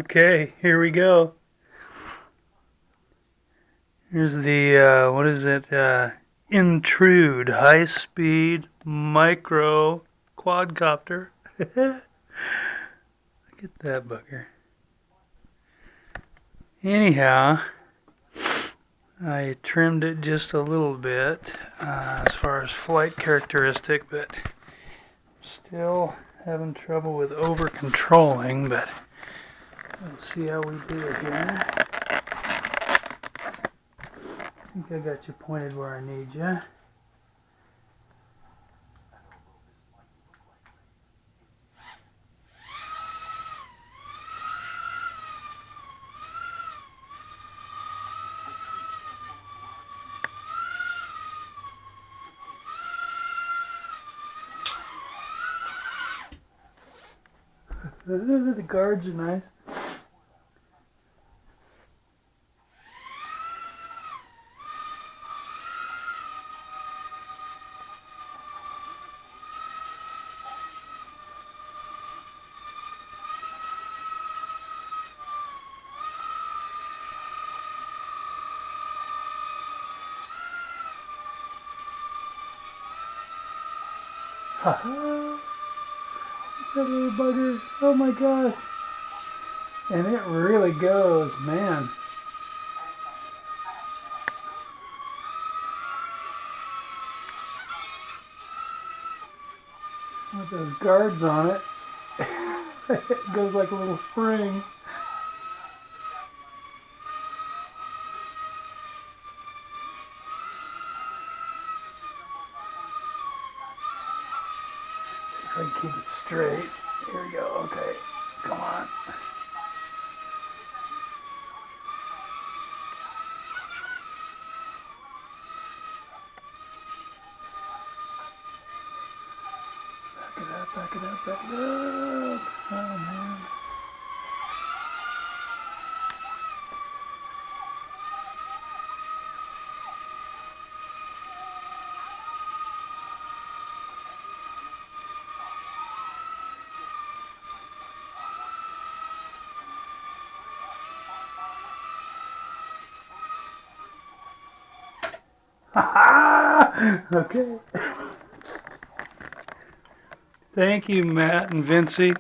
Okay, here we go. Here's the, what is it? Intrude high-speed micro quadcopter. Look at that bugger. Anyhow, I trimmed it just a little bit as far as flight characteristic, but still having trouble with over-controlling, but we'll see how we do it here. I think I got you pointed where I need you. The guards are nice. Haha! That little bugger. Oh my gosh. And it really goes, man. With those guards on it, it goes like a little spring. If I can keep it straight. Here we go. Okay. Come on. Back it up, back it up, back it up. Oh man. Ha! Okay. Thank you, Matt and Vincey.